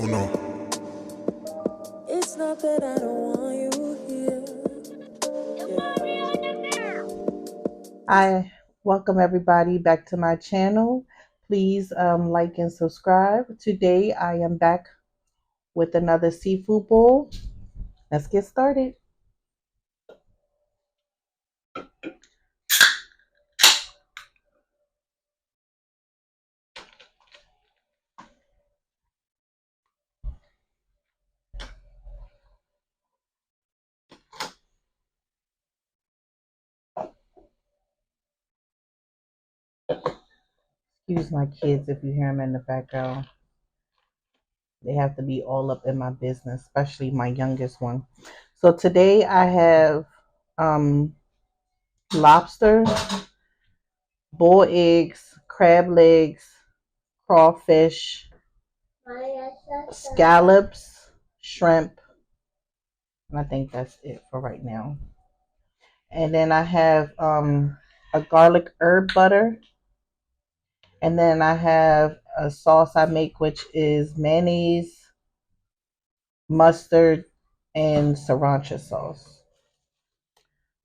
Oh no. It's not that I don't want you here. Hi, welcome everybody back to my channel. Please like and subscribe. Today I am back with another seafood bowl. Let's get started. Excuse my kids if you hear them in the background. They have to be all up in my business, especially my youngest one. So today I have um, lobster, boiled eggs, crab legs, crawfish, scallops, shrimp, and I think that's it for right now. And then I have a garlic herb butter, and then I have a sauce I make, which is mayonnaise, mustard, and sriracha sauce.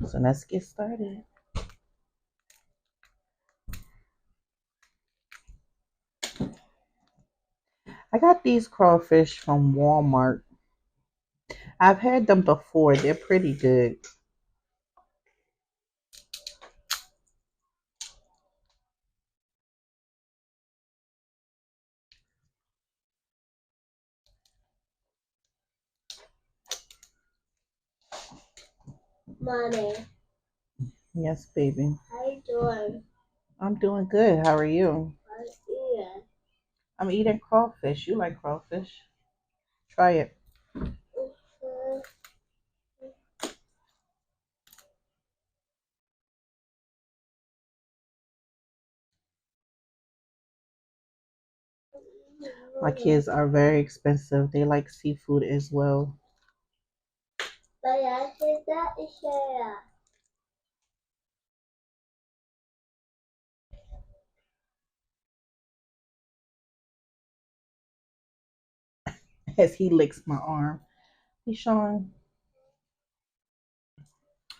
So let's get started. I got these crawfish from Walmart. I've had them before. They're pretty good. Mommy. Yes, baby. How you doing? I'm doing good. How are you? I'm eating. I'm eating crawfish. You like crawfish? Try it. My kids are very expensive. They like seafood as well. As he licks my arm. Hey, Sean,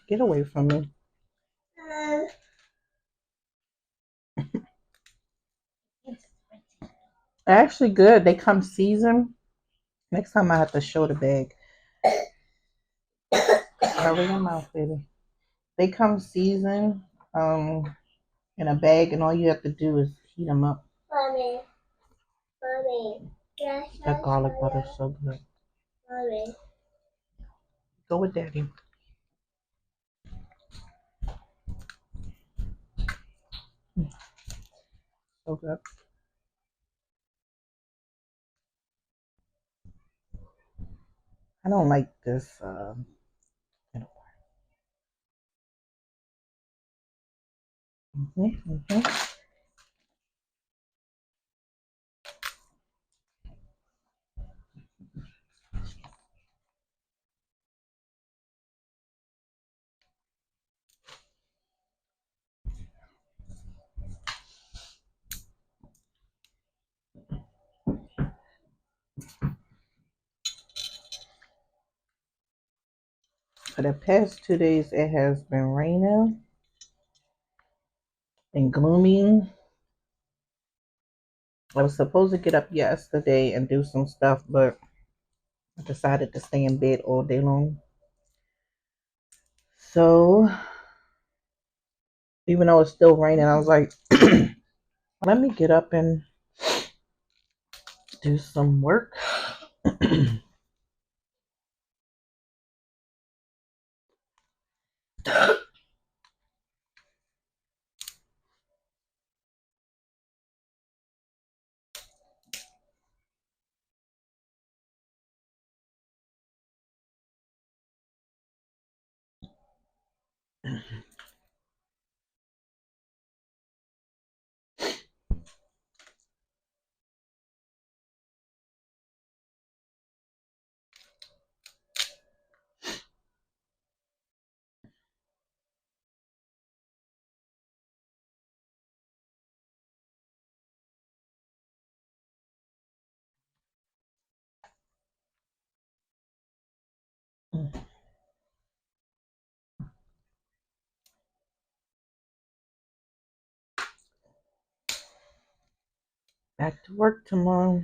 get away from me. They're actually good. They come seasoned. Next time I have to show the bag. Cover your mouth, baby. They come seasoned in a bag, and all you have to do is heat them up. Mommy, mommy, that garlic butter is so good. Mommy. Go with daddy. So good. I don't like this. Mhm. For the past 2 days, it has been raining and gloomy. I was supposed to get up yesterday and do some stuff, but I decided to stay in bed all day long. So, even though it's still raining, I was like, let me get up and do some work. Back to work tomorrow.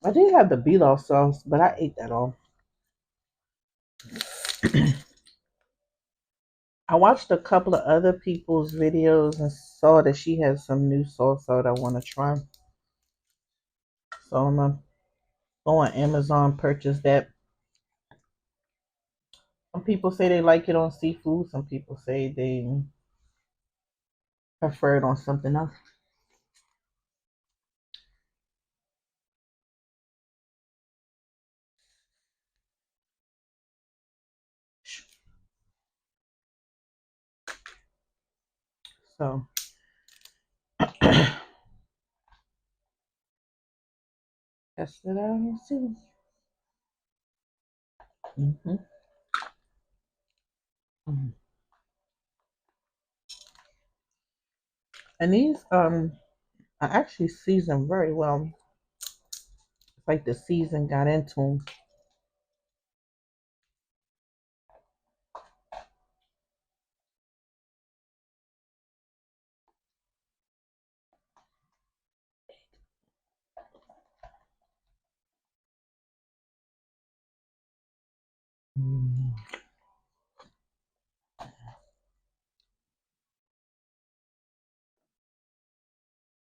I did have the Bealo sauce, but I ate that all. I watched a couple of other people's videos and saw that she has some new sauce that I want to try. So I'm gonna go on Amazon, purchase that. Some people say they like it on seafood. Some people say they prefer it on something else. So test it out and see. hmm And these are actually seasoned very well. It's like the season got into them.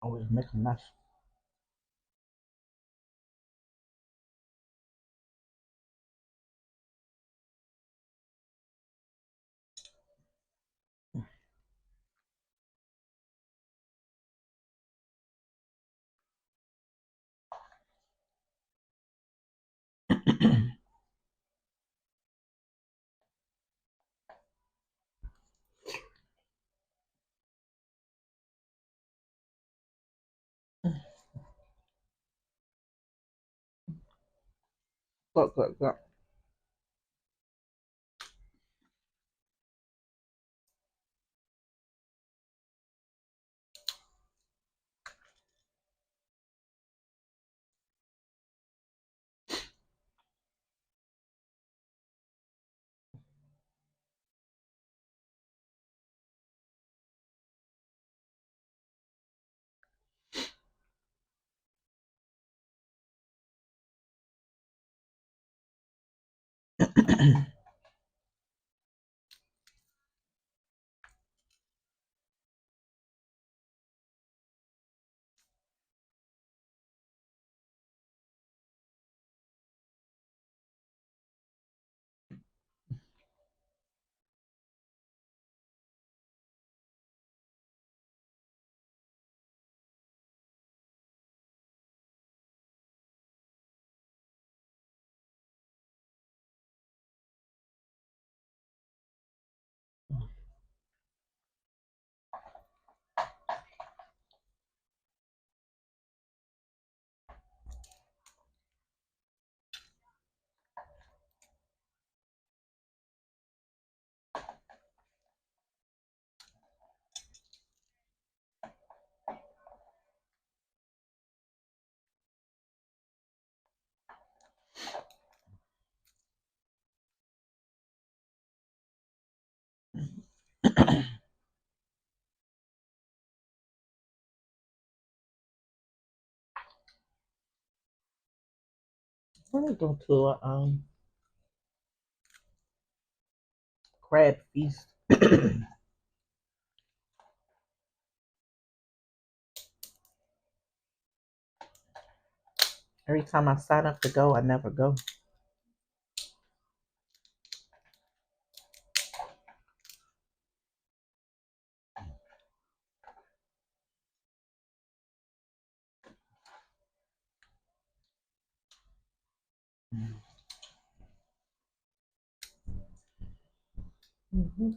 Always make a mess. Look, look, look. I'm gonna go to a crab feast. Every time I sign up to go, I never go. hmm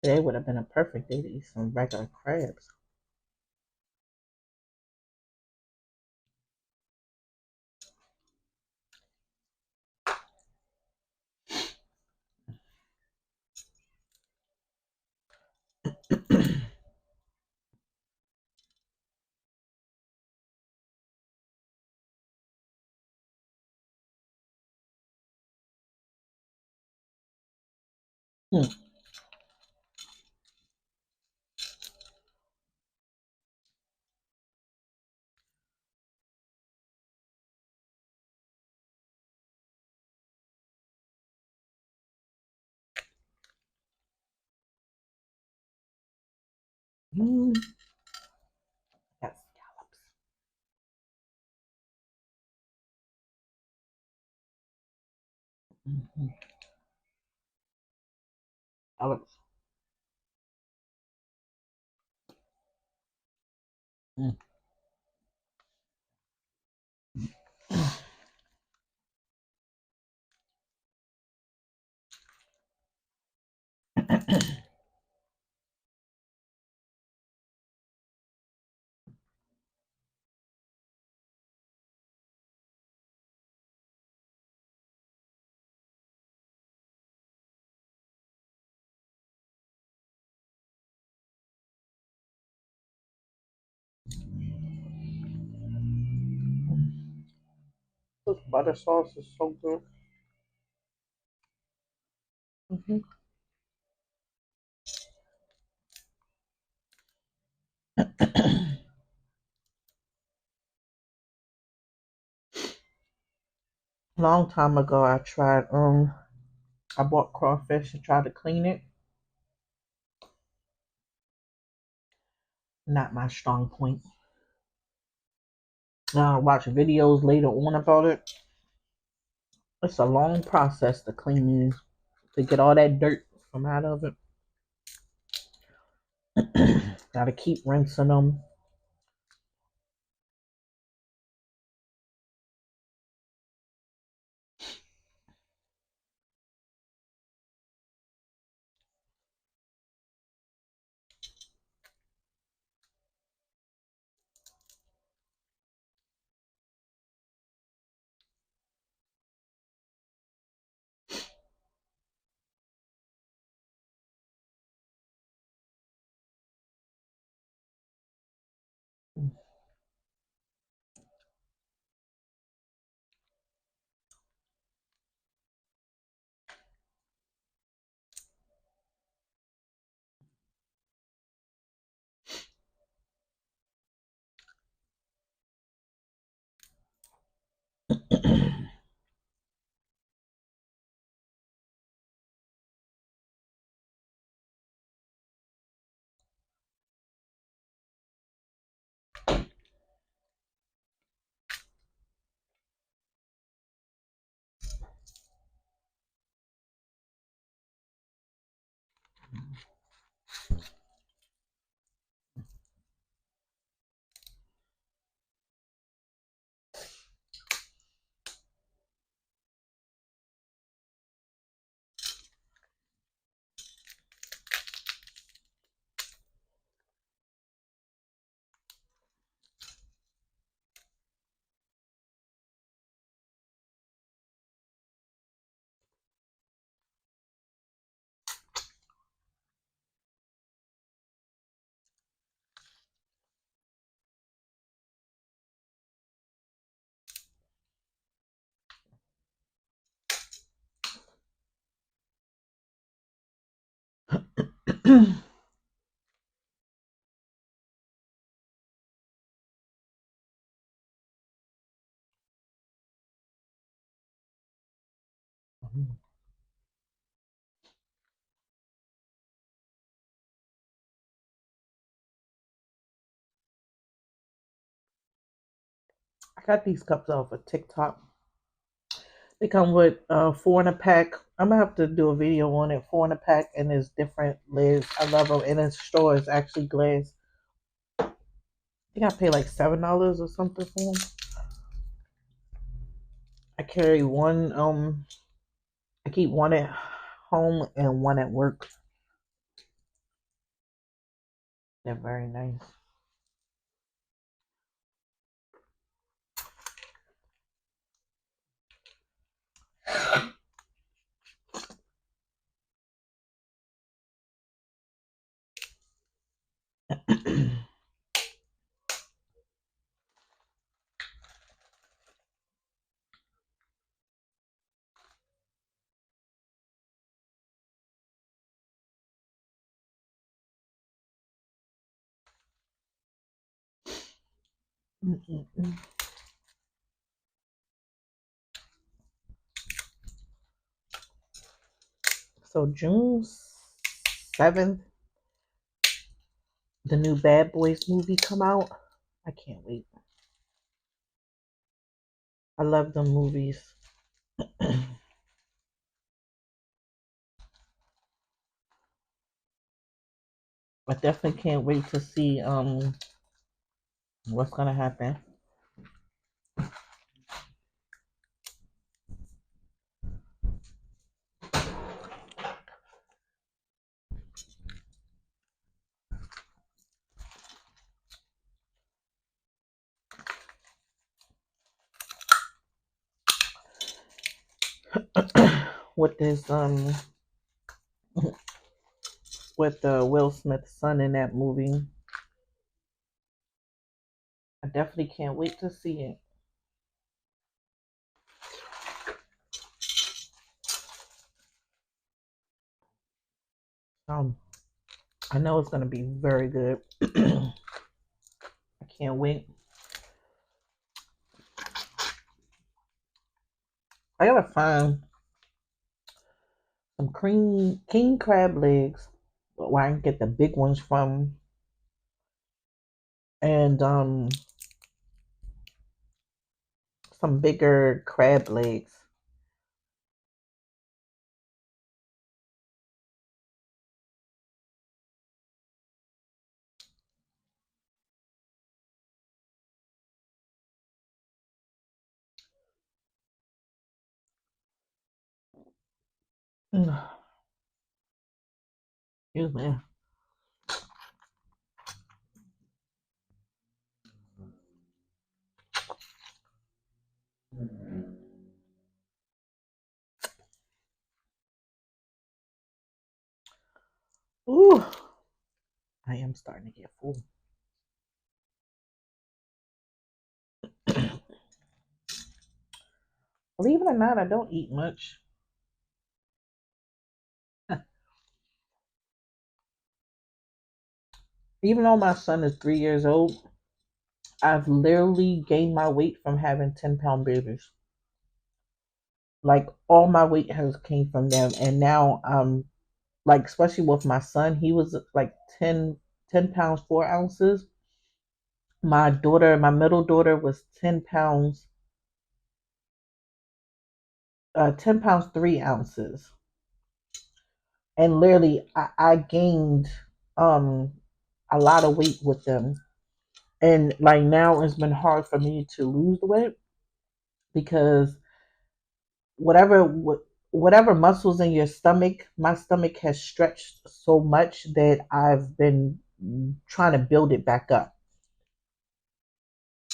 Today would have been a perfect day to eat some regular crabs. Mm, mm, got scallops. Mm-hmm. Scallops. Mm. This butter sauce is so good. Hmm. Long time ago, I bought crawfish and tried to clean it. Not my strong point. Now I watch videos later on about it. It's a long process to clean these to get all that dirt from out of it. Gotta keep rinsing them. I got these cups off of TikTok. They come with four in a pack. I'm gonna have to do a video on it. Four in a pack, and there's different lids. I love them, and its straw is actually glass. I think I pay like $7 or something for them. I carry one. I keep one at home and one at work. They're very nice. So June 7th, the new Bad Boys movie come out. I can't wait. I love the movies. I definitely can't wait to see what's gonna happen. with this with Will Smith's son in that movie. I definitely can't wait to see it. Um, I know it's gonna be very good. I can't wait. I gotta find some cream king crab legs where I can get the big ones from, and some bigger crab legs. Excuse me. Ooh, I am starting to get full. Believe it or not, I don't eat much. Even though my son is 3 years old, I've literally gained my weight from having 10-pound babies. Like all my weight has came from them, and now like especially with my son, he was like 10 pounds 4 ounces. My middle daughter was 10 pounds, 10 pounds 3 ounces, and literally I gained um a lot of weight with them, and like now it's been hard for me to lose the weight because whatever whatever muscles in your stomach, my stomach has stretched so much that I've been trying to build it back up.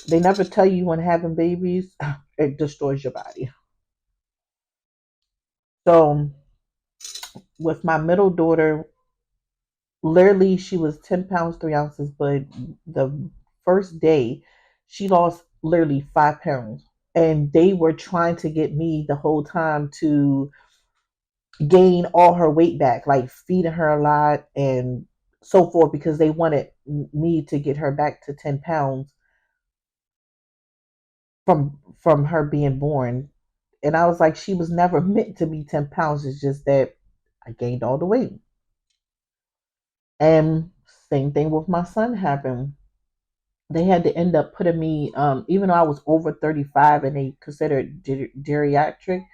They never tell you when having babies, it destroys your body. So with my middle daughter, literally she was 10 pounds 3 ounces, but the first day she lost literally 5 pounds. And they were trying to get me the whole time to gain all her weight back, like feeding her a lot and so forth, because they wanted me to get her back to 10 pounds from her being born. And I was like, she was never meant to be 10 pounds. It's just that I gained all the weight. And same thing with my son happened. They had to end up putting me, even though I was over 35 and they considered geriatric,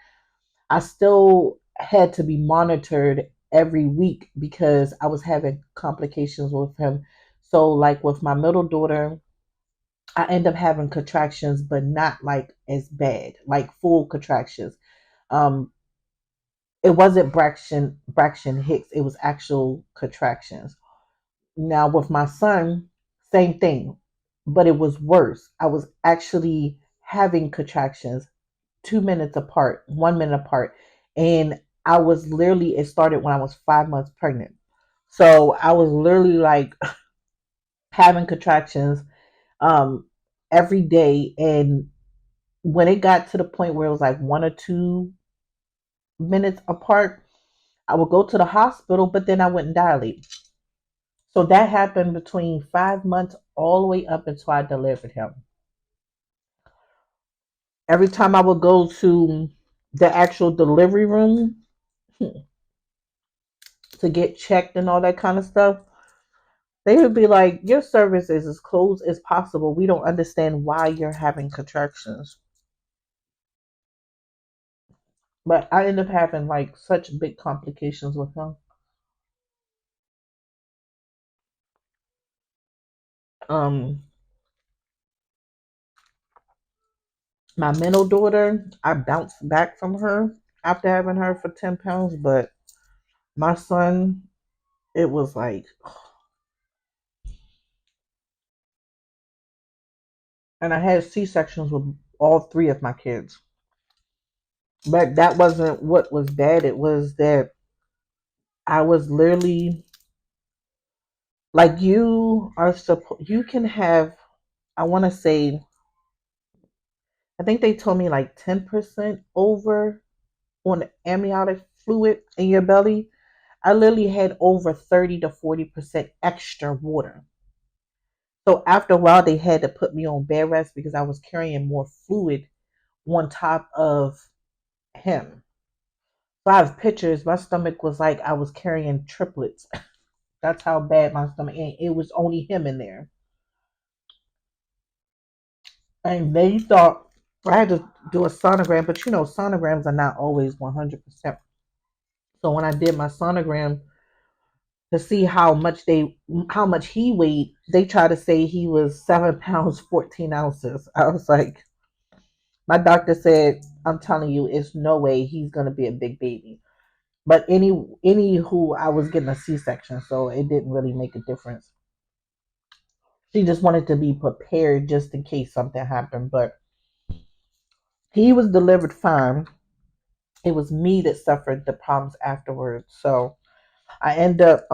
I still had to be monitored every week because I was having complications with him. So, like with my middle daughter, I end up having contractions, but not like as bad, like full contractions. Um, it wasn't Braxton Hicks; it was actual contractions. Now with my son, same thing, but it was worse. I was actually having contractions 2 minutes apart, 1 minute apart. And I was literally, it started when I was 5 months pregnant. So I was literally like having contractions um, every day. And when it got to the point where it was like 1 or 2 minutes apart, I would go to the hospital, but then I wouldn't dilate. So that happened between 5 months all the way up until I delivered him. Every time I would go to the actual delivery room to get checked and all that kind of stuff, they would be like, your service is as close as possible. We don't understand why you're having contractions. But I ended up having like such big complications with them. Um, my middle daughter, I bounced back from her after having her for 10 pounds, but my son, it was like, and I had C sections with all three of my kids. But that wasn't what was bad. It was that I was literally like, you can have, I want to say, I think they told me like 10% over on the amniotic fluid in your belly. I literally had over 30 to 40% extra water. So after a while, they had to put me on bed rest because I was carrying more fluid on top of him. So I have pictures. My stomach was like I was carrying triplets. That's how bad my stomach, and it was only him in there. And they thought I had to do a sonogram, but sonograms are not always 100%. So when I did my sonogram to see how much he weighed, they tried to say he was 7 pounds 14 ounces. I was like, my doctor said, I'm telling you, it's no way he's gonna be a big baby. But any who I was getting a C-section, so it didn't really make a difference. She just wanted to be prepared just in case something happened. But he was delivered fine. It was me that suffered the problems afterwards. So I end up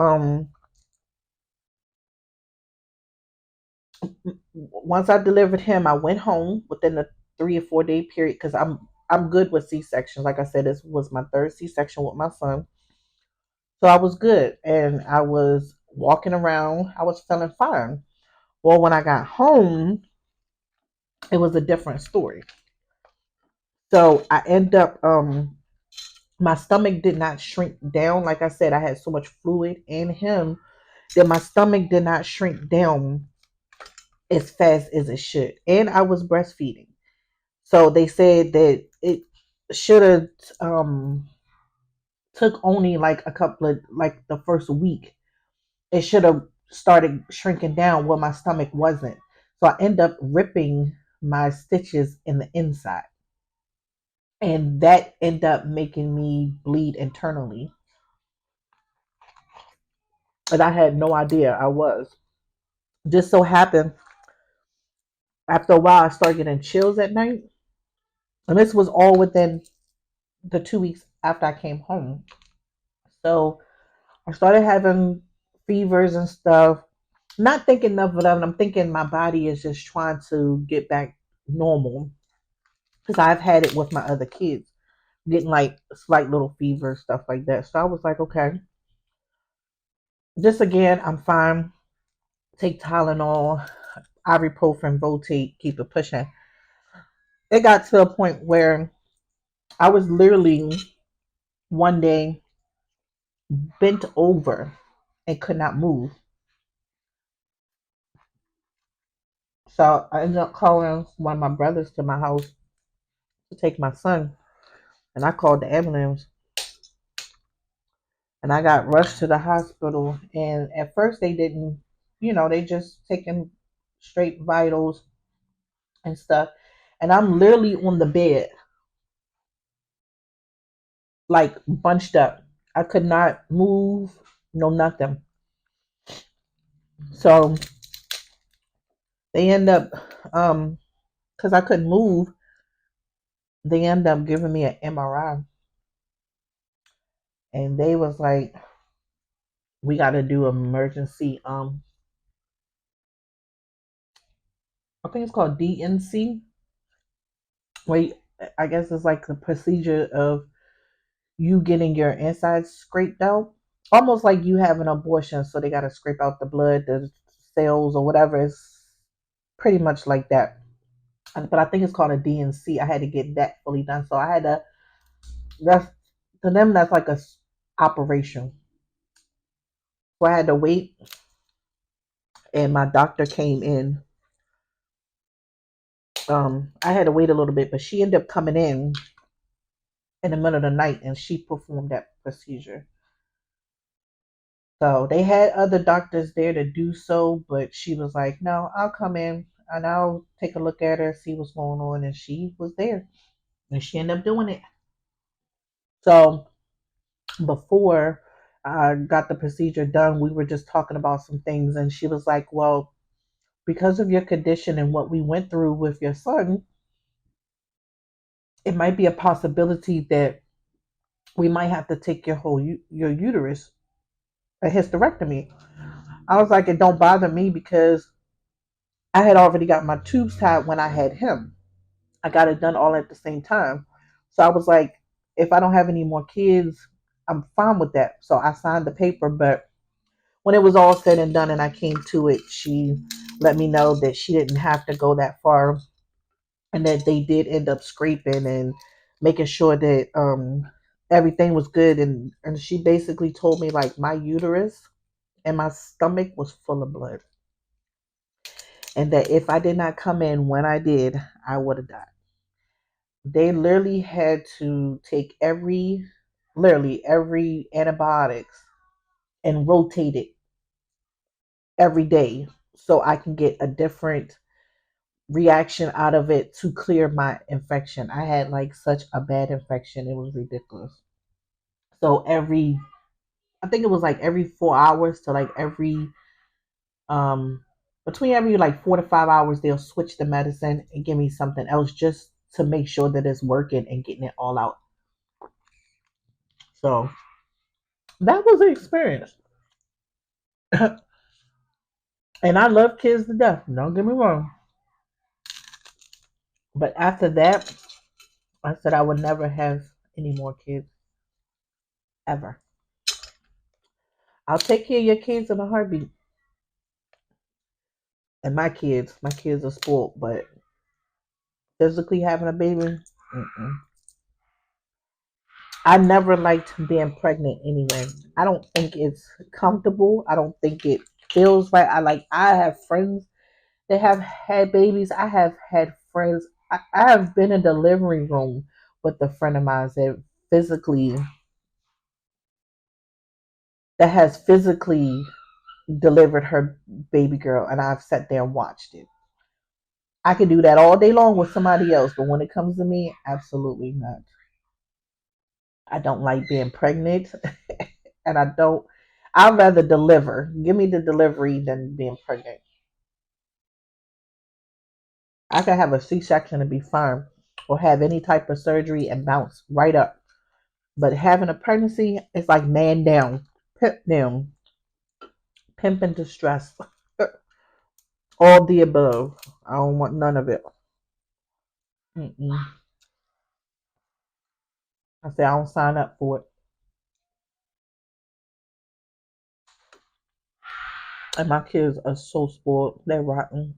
once I delivered him, I went home within the 3 or 4 day period because I'm good with C sections. Like I said, this was my third C section with my son, so I was good and I was walking around. I was feeling fine. Well, when I got home, it was a different story. So I end up my stomach did not shrink down. Like I said, I had so much fluid in him that my stomach did not shrink down as fast as it should. And I was breastfeeding. So they said that it should have took only like a couple of like the first week. It should have started shrinking down where my stomach wasn't. So I end up ripping my stitches in the inside. And that ended up making me bleed internally. And I had no idea I was. Just so happened after a while I started getting chills at night. And this was all within the 2 weeks after I came home. So I started having fevers and stuff. Not thinking of it, I'm thinking my body is just trying to get back normal. Because I've had it with my other kids, getting like slight little fever, stuff like that. So I was like, okay, just again, I'm fine. Take Tylenol, ibuprofen, Voltate, keep it pushing. It got to a point where I was literally one day bent over and could not move. So I ended up calling one of my brothers to my house to take my son, and I called the ambulance. and I got rushed to the hospital. And at first, they didn't, they just taking straight vitals and stuff. And I'm literally on the bed, like bunched up. I could not move, no nothing. So they end up, because I couldn't move, they end up giving me an MRI, and they was like, we got to do emergency. I think it's called DNC. Wait, I guess it's like the procedure of you getting your insides scraped out, almost like you have an abortion. So they got to scrape out the blood, the cells, or whatever. It's pretty much like that. But I think it's called a DNC. I had to get that fully done. So I had to. That's to them. That's like a operation. So I had to wait, and my doctor came in. I had to wait a little bit, but she ended up coming in the middle of the night, and she performed that procedure. So they had other doctors there to do so, but she was like, "No, I'll come in and I'll take a look at her, see what's going on." And she was there, and she ended up doing it. So before I got the procedure done, we were just talking about some things, and she was like, "Well, because of your condition and what we went through with your son, it might be a possibility that we might have to take your whole your uterus, a hysterectomy." I was like, "It don't bother me because I had already got my tubes tied when I had him. I got it done all at the same time." So I was like, if I don't have any more kids, I'm fine with that. So I signed the paper. But when it was all said and done and I came to it, she let me know that she didn't have to go that far, and that they did end up scraping and making sure that everything was good. And she basically told me like my uterus and my stomach was full of blood, and that if I did not come in when I did, I would have died. They literally had to take literally every antibiotics and rotate it every day so I can get a different reaction out of it to clear my infection. I had like such a bad infection, it was ridiculous. So I think it was like every 4 hours to like every um between every like 4 to 5 hours they'll switch the medicine and give me something else just to make sure that it's working and getting it all out. So that was an experience. And I love kids to death, don't get me wrong. But after that, I said I would never have any more kids ever. I'll take care of your kids in a heartbeat. And my kids are spoiled, but physically having a baby, mm-mm. I never liked being pregnant anyway. I don't think it's comfortable. I don't think it feels right. I have friends that have had babies. I have had friends. I have been in the delivery room with a friend of mine physically that has physically delivered her baby girl, and I've sat there and watched it. I could do that all day long with somebody else, but when it comes to me, absolutely not. I don't like being pregnant, and I don't. I'd rather deliver. Give me the delivery than being pregnant. I could have a C-section and be fine, or have any type of surgery and bounce right up. But having a pregnancy, it's like man down, pimp down, pimp into stress, all the above. I don't want none of it. Mm-mm. I say I don't sign up for it. And my kids are so spoiled. They're rotten.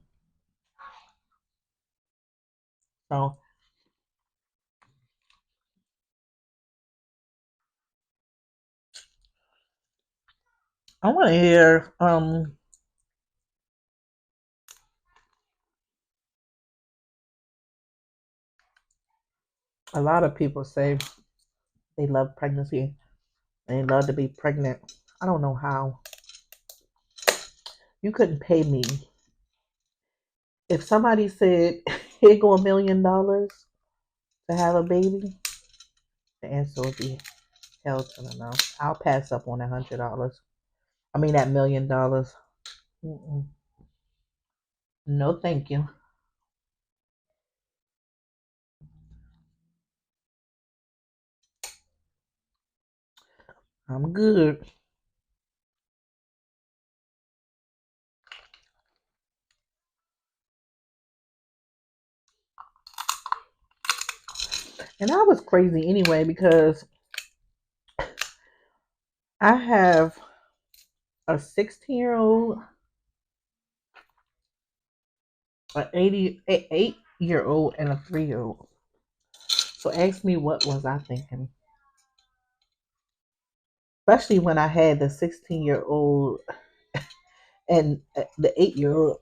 So I want to hear a lot of people say they love pregnancy. They love to be pregnant. I don't know how. You couldn't pay me. If somebody said, here go $1 million to have a baby, the answer would be hell to the no. I'll pass up on $100. I mean, that $1 million. Mm-mm. No, thank you. I'm good. And I was crazy anyway because I have a 16-year-old, an 88-year-old, and a 3-year-old. So ask me what was I thinking? Especially when I had the 16-year-old and the 8-year-old,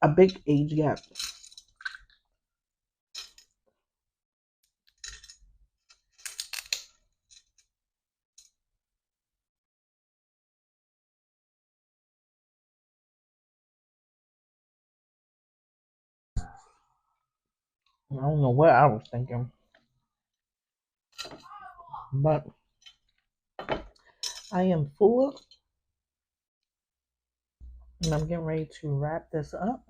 a big age gap. I don't know what I was thinking, but I am full and I'm getting ready to wrap this up.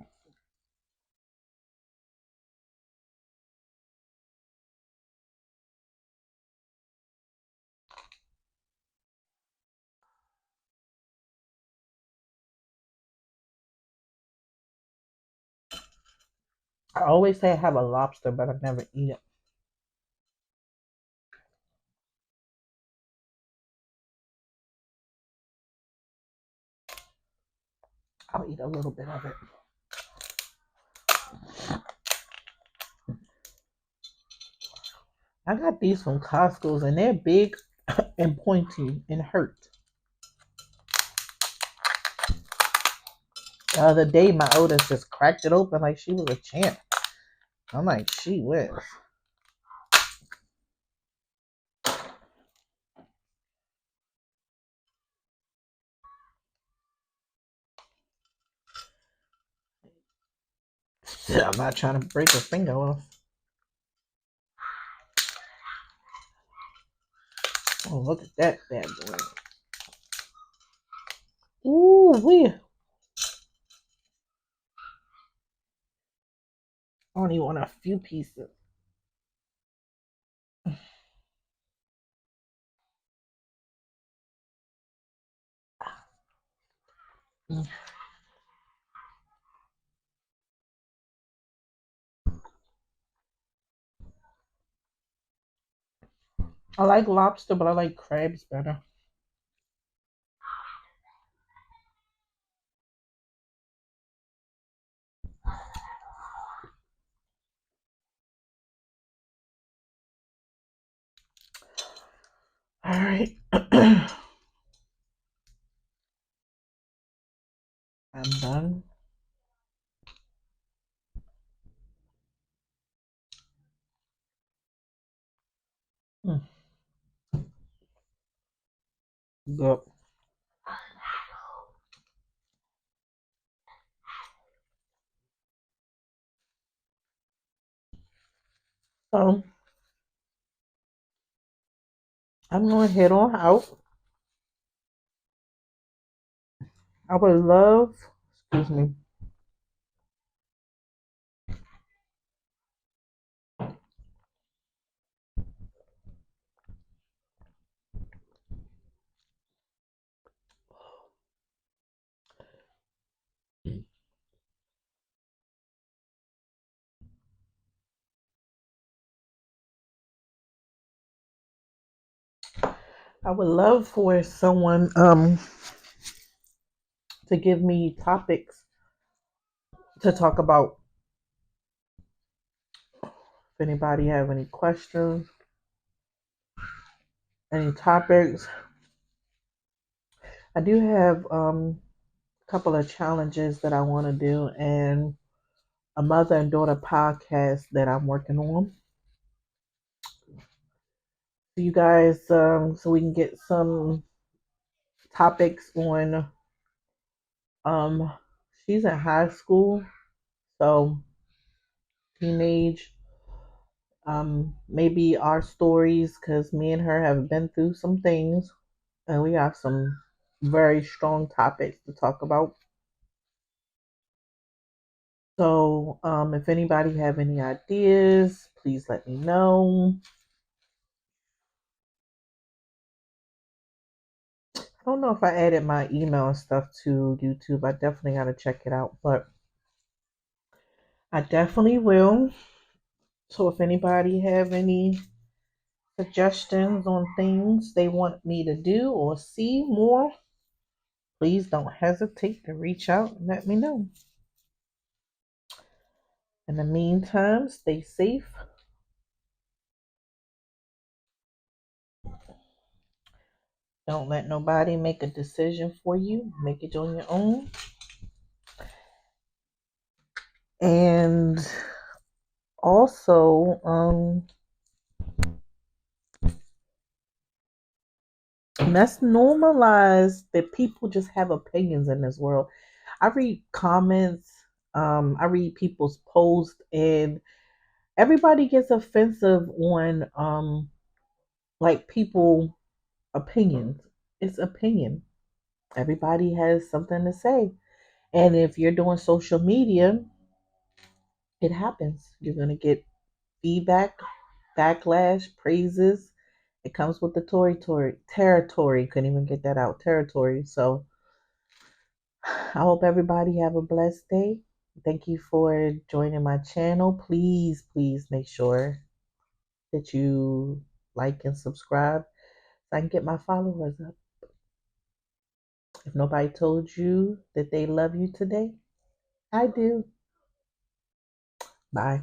I always say I have a lobster, but I never eat it. I'll eat a little bit of it. I got these from Costco's and they're big and pointy and hurt. The other day, my oldest just cracked it open like she was a champ. I'm like, she whiz. I'm not trying to break her finger off. Oh, look at that bad boy. Ooh, we. I only want a few pieces. I like lobster, but I like crabs better. All right. I'm done. Mm, Good. So I'm going to head on out. I would love, excuse me, I would love for someone to give me topics to talk about. If anybody have any questions, any topics, I do have a couple of challenges that I want to do and a mother and daughter podcast that I'm working on. to you guys, so we can get some topics on. Um, she's in high school, so teenage. Maybe our stories, because me and her have been through some things, and we have some very strong topics to talk about. So, if anybody have any ideas, please let me know. I don't know if I added my email and stuff to YouTube. I definitely got to check it out, but I definitely will. So, if anybody have any suggestions on things they want me to do or see more, please don't hesitate to reach out and let me know. In the meantime, stay safe. Don't let nobody make a decision for you. Make it on your own. And also, let's normalize that people just have opinions in this world. I read comments, I read people's posts, and everybody gets offensive on like people opinions. It's opinion. Everybody has something to say. And if you're doing social media, it happens. You're gonna get feedback, backlash, praises. It comes with the territory. Couldn't even get that out. Territory. So I hope everybody have a blessed day. Thank you for joining my channel. Please, please make sure that you like and subscribe so I can get my followers up. If nobody told you that they love you today, I do. Bye.